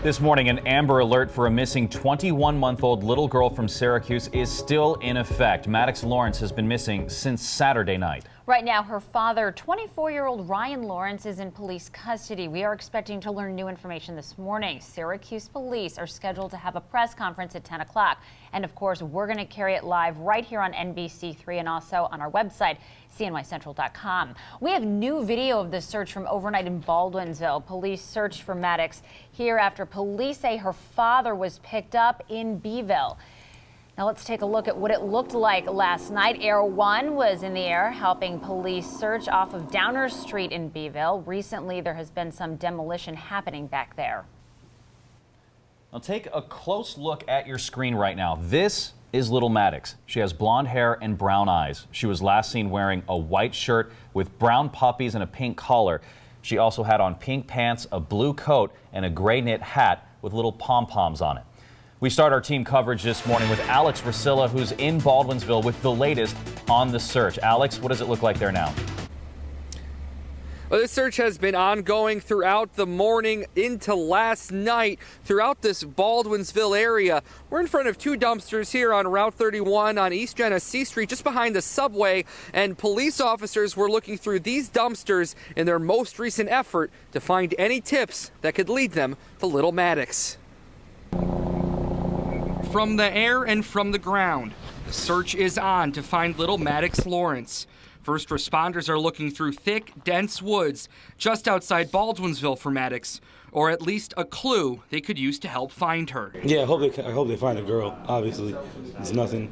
This morning, an Amber Alert for a missing 21-month-old little girl from Syracuse is still in effect. Maddox Lawrence has been missing since Saturday night. Right now, her father, 24-year-old Ryan Lawrence, is in police custody. We are expecting to learn new information this morning. Syracuse police are scheduled to have a press conference at 10 o'clock. And of course, we're going to carry it live right here on NBC3 and also on our website, cnycentral.com. We have new video of the search from overnight in Baldwinsville. Police searched for Maddox here after police say her father was picked up in Beeville. Now let's take a look at what it looked like last night. Air One was in the air helping police search off of Downer Street in Beeville. Recently, there has been some demolition happening back there. Now take a close look at your screen right now. This is little Maddox. She has blonde hair and brown eyes. She was last seen wearing a white shirt with brown puppies and a pink collar. She also had on pink pants, a blue coat, and a gray knit hat with little pom-poms on it. We start our team coverage this morning with Alex Ruscilla, who's in Baldwinsville with the latest on the search. Alex, what does it look like there now? Well, this search has been ongoing throughout the morning into last night throughout this Baldwinsville area. We're in front of two dumpsters here on Route 31 on East Genesee Street, just behind the subway, and police officers were looking through these dumpsters in their most recent effort to find any tips that could lead them to little Maddox. From the air and from the ground, the search is on to find little Maddox Lawrence. First responders are looking through thick, dense woods just outside Baldwinsville for Maddox, or at least a clue they could use to help find her. Yeah, I hope they find a girl. Obviously, it's nothing.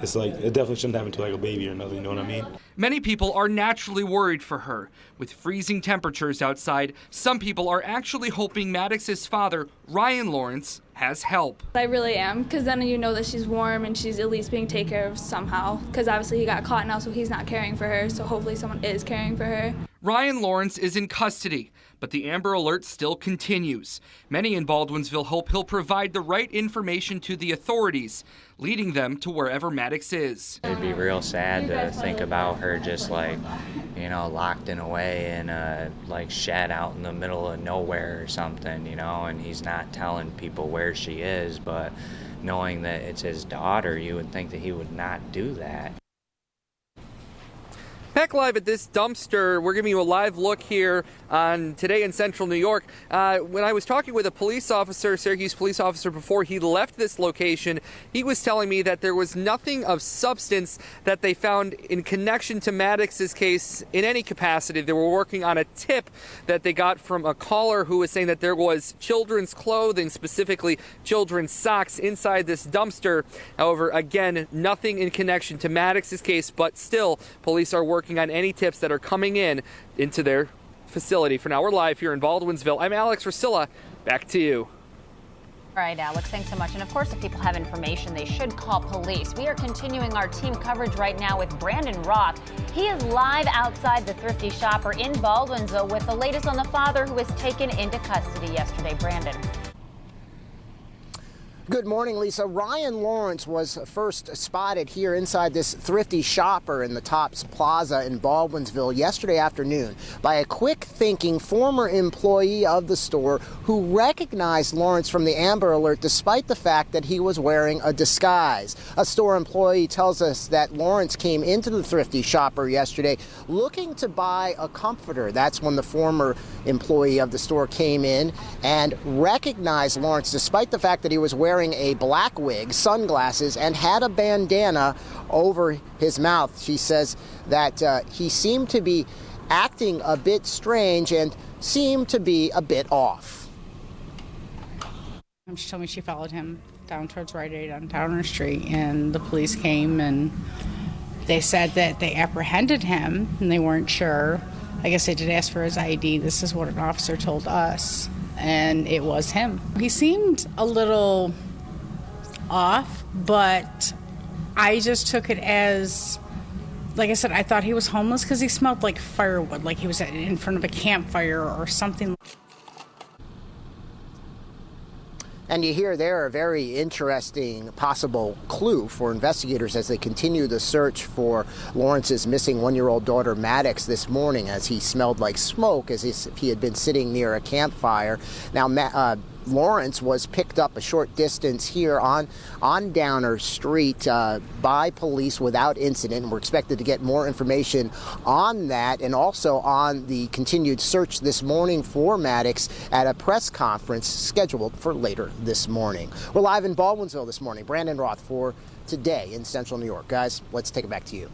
It's like it definitely shouldn't happen to like a baby or nothing. You know what I mean? Many people are naturally worried for her. With freezing temperatures outside, some people are actually hoping Maddox's father, Ryan Lawrence, has help. I really am, because then you know that she's warm and she's at least being taken care of somehow. Because obviously he got caught now, so he's not caring for her. So hopefully someone is caring for her. Ryan Lawrence is in custody, but the Amber Alert still continues. Many in Baldwinsville hope he'll provide the right information to the authorities, leading them to wherever Maddox is. It'd be real sad to think about her just like, you know, locked in a way in a like shed out in the middle of nowhere or something, you know, and he's not telling people where she is, but knowing that it's his daughter, you would think that he would not do that. Back live at this dumpster, we're giving you a live look here on Today in Central New York. When I was talking with a police officer, Syracuse police officer, before he left this location, he was telling me that there was nothing of substance that they found in connection to Maddox's case in any capacity. They were working on a tip that they got from a caller who was saying that there was children's clothing, specifically children's socks, inside this dumpster. However, again, nothing in connection to Maddox's case, but still, police are working on any tips that are coming into their facility. For now, we're live here in Baldwinsville. I'm Alex Ruscilla. Back to you. All right, Alex, thanks so much. And of course, if people have information, they should call police. We are continuing our team coverage right now with Brandon Roth. He is live outside the Thrifty Shopper in Baldwinsville with the latest on the father who was taken into custody yesterday. Brandon. Good morning, Lisa. Ryan Lawrence was first spotted here inside this Thrifty Shopper in the Tops Plaza in Baldwinsville yesterday afternoon by a quick-thinking former employee of the store who recognized Lawrence from the Amber Alert despite the fact that he was wearing a disguise. A store employee tells us that Lawrence came into the Thrifty Shopper yesterday looking to buy a comforter. That's when the former employee of the store came in and recognized Lawrence despite the fact that he was wearing a black wig, sunglasses, and had a bandana over his mouth. She says that he seemed to be acting a bit strange and seemed to be a bit off. She told me she followed him down towards Rite Aid on Downer Street, and the police came and they said that they apprehended him and they weren't sure. I guess they did ask for his ID. This is what an officer told us, and it was him. He seemed a little off, but I just took it as, like I said, I thought he was homeless because he smelled like firewood, like he was in front of a campfire or something. And you hear there a very interesting possible clue for investigators as they continue the search for Lawrence's missing one-year-old daughter Maddox this morning, as he smelled like smoke as if he had been sitting near a campfire. Now, Lawrence was picked up a short distance here on Downer Street by police without incident. And we're expected to get more information on that and also on the continued search this morning for Maddox at a press conference scheduled for later this morning. We're live in Baldwinsville this morning. Brandon Roth for Today in Central New York. Guys, let's take it back to you.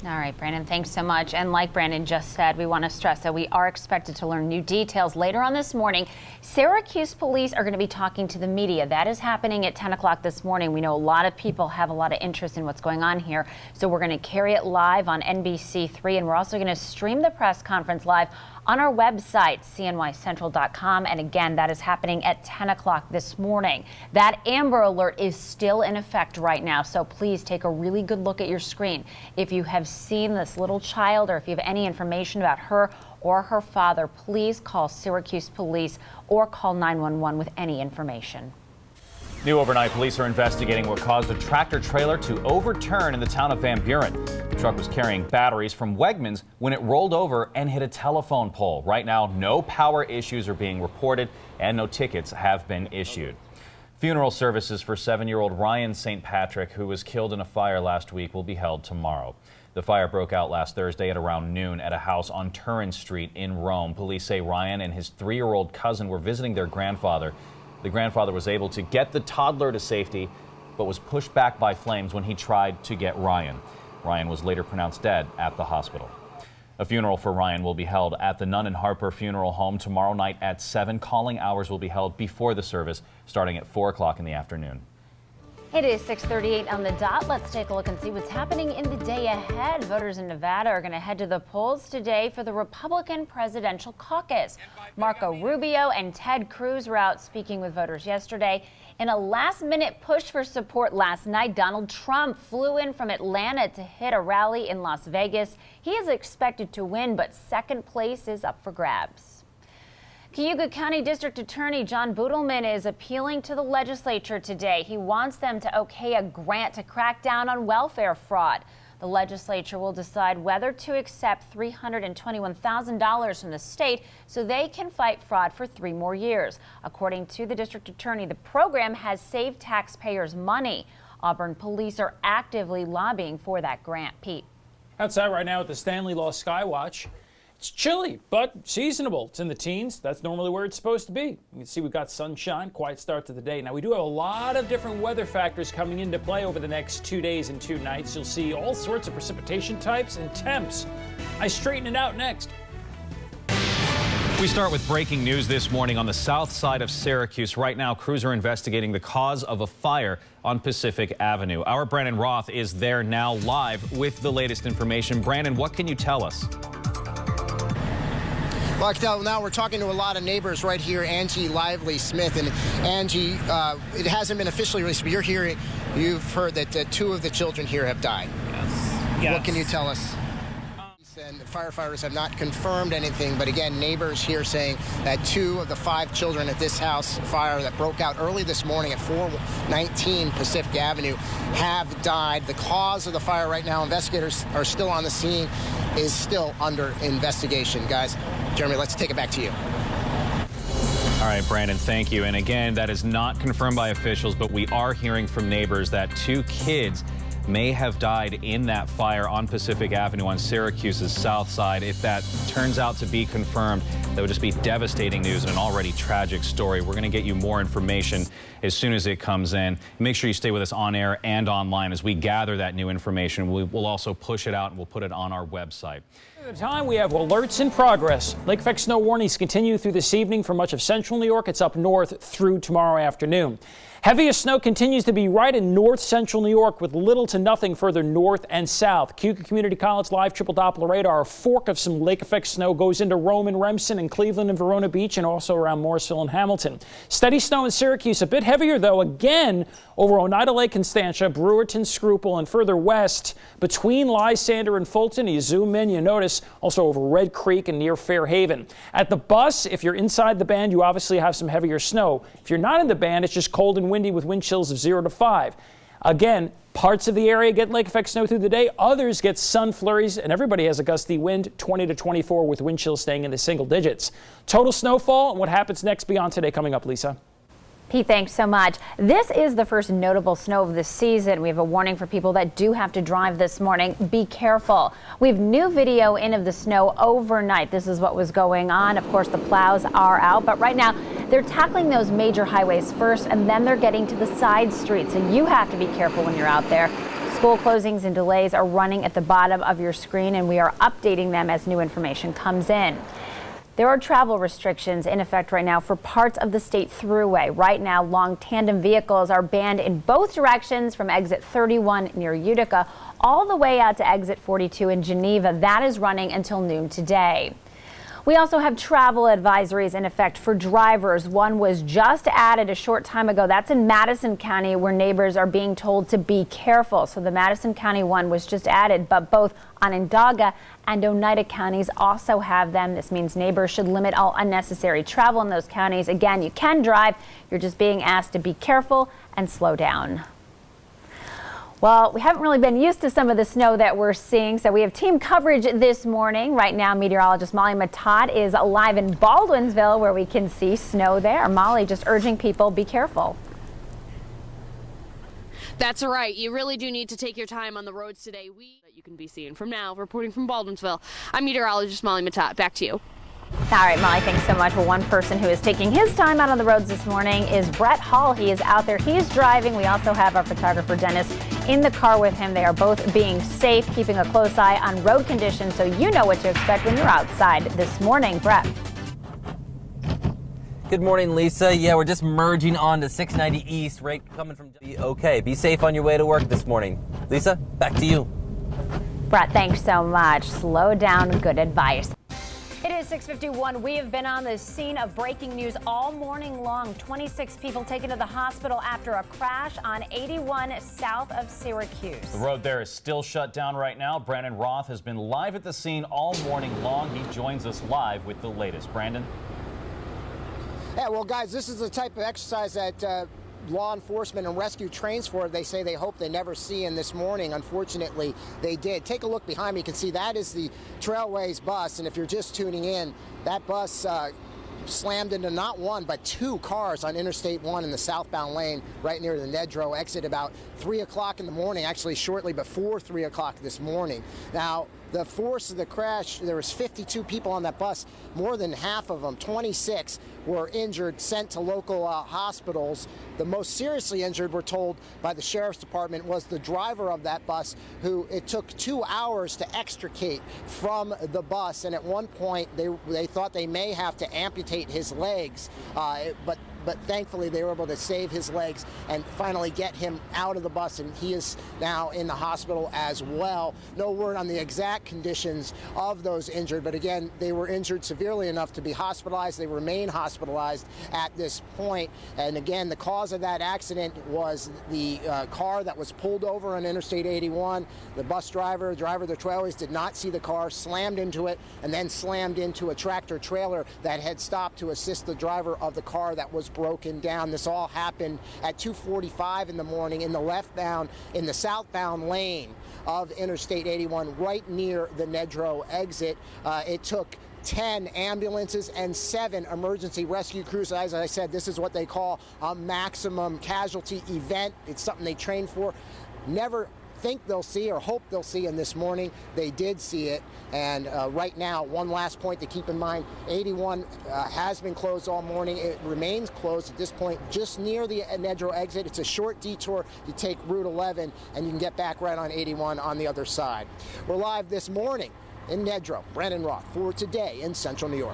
All right, Brandon, thanks so much. And like Brandon just said, we want to stress that we are expected to learn new details later on this morning. Syracuse police are going to be talking to the media. That is happening at 10 o'clock this morning. We know a lot of people have a lot of interest in what's going on here. So we're going to carry it live on NBC3, and we're also going to stream the press conference live on our website, cnycentral.com. And again, that is happening at 10 o'clock this morning. That Amber Alert is still in effect right now, so please take a really good look at your screen. If you have seen this little child or if you have any information about her or her father, please call Syracuse Police or call 911 with any information. New overnight, police are investigating what caused a tractor trailer to overturn in the town of Van Buren. The truck was carrying batteries from Wegmans when it rolled over and hit a telephone pole. Right now, no power issues are being reported and no tickets have been issued. Funeral services for 7-year-old Ryan St. Patrick, who was killed in a fire last week, will be held tomorrow. The fire broke out last Thursday at around noon at a house on Turin Street in Rome. Police say Ryan and his 3-year-old cousin were visiting their grandfather. The grandfather was able to get the toddler to safety, but was pushed back by flames when he tried to get Ryan. Ryan was later pronounced dead at the hospital. A funeral for Ryan will be held at the Nunn and Harper Funeral Home tomorrow night at 7. Calling hours will be held before the service, starting at 4 o'clock in the afternoon. It is 6:38 on the dot. Let's take a look and see what's happening in the day ahead. Voters in Nevada are going to head to the polls today for the Republican presidential caucus. Marco Rubio and Ted Cruz were out speaking with voters yesterday. In a last-minute push for support last night, Donald Trump flew in from Atlanta to hit a rally in Las Vegas. He is expected to win, but second place is up for grabs. Cayuga County District Attorney John Budelman is appealing to the legislature today. He wants them to okay a grant to crack down on welfare fraud. The legislature will decide whether to accept $321,000 from the state so they can fight fraud for 3 more years. According to the district attorney, the program has saved taxpayers money. Auburn police are actively lobbying for that grant. Pete. Outside right now at the Stanley Law Skywatch. It's chilly, but seasonable. It's in the teens. That's normally where it's supposed to be. You can see we've got sunshine, quiet start to the day. Now, we do have a lot of different weather factors coming into play over the next 2 days and 2 nights. You'll see all sorts of precipitation types and temps. I straighten it out next. We start with breaking news this morning on the south side of Syracuse. Right now, crews are investigating the cause of a fire on Pacific Avenue. Our Brandon Roth is there now live with the latest information. Brandon, what can you tell us? Well, now we're talking to a lot of neighbors right here, Angie Lively Smith. And Angie, it hasn't been officially released, but you've heard that 2 of the children here have died. Yes. What can you tell us? And firefighters have not confirmed anything, but again, neighbors here saying that 2 of the 5 children at this house fire that broke out early this morning at 419 Pacific Avenue have died. The cause of the fire right now, investigators are still on the scene, is still under investigation. Guys, Jeremy, let's take it back to you. All right, Brandon, thank you. And again, that is not confirmed by officials, but we are hearing from neighbors that 2 kids may have died in that fire on Pacific Avenue on Syracuse's south side. If that turns out to be confirmed, that would just be devastating news and an already tragic story. We're going to get you more information as soon as it comes in. Make sure you stay with us on air and online as we gather that new information. We'll also push it out and we'll put it on our website. At the time, we have alerts in progress. Lake effect snow warnings continue through this evening for much of central New York. It's up north through tomorrow afternoon. Heaviest snow continues to be right in north central New York with little to nothing further north and south. Cayuga Community College live triple Doppler radar. A fork of some lake effect snow goes into Rome and Remsen and Cleveland and Verona Beach and also around Morrisville and Hamilton. Steady snow in Syracuse, a bit heavier though again over Oneida Lake, Constantia, Brewerton, Scruple, and further west between Lysander and Fulton. You zoom in, you notice also over Red Creek and near Fairhaven. At the bus, if you're inside the band, you obviously have some heavier snow. If you're not in the band, it's just cold and windy with wind chills of 0 to 5. Again, parts of the area get lake effect snow through the day. Others get sun flurries, and everybody has a gusty wind, 20 to 24 with wind chills staying in the single digits. Total snowfall and what happens next beyond today coming up, Lisa. Pete, thanks so much. This is the first notable snow of the season. We have a warning for people that do have to drive this morning. Be careful. We have new video in of the snow overnight. This is what was going on. Of course, the plows are out, but right now they're tackling those major highways first, and then they're getting to the side streets. And you have to be careful when you're out there. School closings and delays are running at the bottom of your screen, and we are updating them as new information comes in. There are travel restrictions in effect right now for parts of the state thruway. Right now, long tandem vehicles are banned in both directions from exit 31 near Utica all the way out to exit 42 in Geneva. That is running until noon today. We also have travel advisories in effect for drivers. One was just added a short time ago. That's in Madison County, where neighbors are being told to be careful. So the Madison County one was just added, but both Onondaga and Oneida counties also have them. This means neighbors should limit all unnecessary travel in those counties. Again, you can drive. You're just being asked to be careful and slow down. Well, we haven't really been used to some of the snow that we're seeing, so we have team coverage this morning. Right now, meteorologist Molly Matat is live in Baldwinsville, where we can see snow there. Molly, just urging people, be careful. That's right. You really do need to take your time on the roads today. You can be seen from now. Reporting from Baldwinsville, I'm meteorologist Molly Matat. Back to you. All right, Molly, thanks so much. Well, one person who is taking his time out on the roads this morning is Brett Hall. He is out there. He's driving. We also have our photographer, Dennis, in the car with him. They are both being safe, keeping a close eye on road conditions so you know what to expect when you're outside this morning. Brett. Good morning, Lisa. Yeah, we're just merging on to 690 East, right coming from OK. Be safe on your way to work this morning. Lisa, back to you. Brett, thanks so much. Slow down. Good advice. It is 6:51. We have been on the scene of breaking news all morning long. 26 people taken to the hospital after a crash on 81 south of Syracuse. The road there is still shut down right now. Brandon Roth has been live at the scene all morning long. He joins us live with the latest. Brandon? Yeah, well, guys, this is the type of exercise that law enforcement and rescue trains for. They say they hope they never see, and this morning, unfortunately, they did. Take a look behind me. You can see that is the Trailways bus, and if you're just tuning in, that bus slammed into not one but two cars on Interstate 1 in the southbound lane right near the Nedrow exit about 3 o'clock in the morning, actually shortly before 3 o'clock this morning. Now, the force of the crash, there was 52 people on that bus. More than half of them, 26, were injured, sent to local hospitals. The most seriously injured, we're told by the Sheriff's Department, was the driver of that bus, who it took 2 hours to extricate from the bus. And at one point, they thought they may have to amputate his legs, but thankfully they were able to save his legs and finally get him out of the bus, and he is now in the hospital as well. No word on the exact conditions of those injured, but again, they were injured severely enough to be hospitalized. They remain hospitalized at this point. And again, the cause of that accident was the car that was pulled over on Interstate 81. The bus driver of the Trailways did not see the car, slammed into it, and then slammed into a tractor trailer that had stopped to assist the driver of the car that was broken down. This all happened at 2:45 in the morning in the southbound lane of Interstate 81, right near the Nedrow exit. It took 10 ambulances and 7 emergency rescue crews. As I said, this is what they call a maximum casualty event. It's something they train for. Never think they'll see or hope they'll see, and this morning they did see it. And right now, one last point to keep in mind, 81 has been closed all morning. It remains closed at this point just near the Nedrow exit. It's a short detour. You take Route 11 and you can get back right on 81 on the other side. We're live this morning in Nedrow. Brandon Roth for Today in Central New York.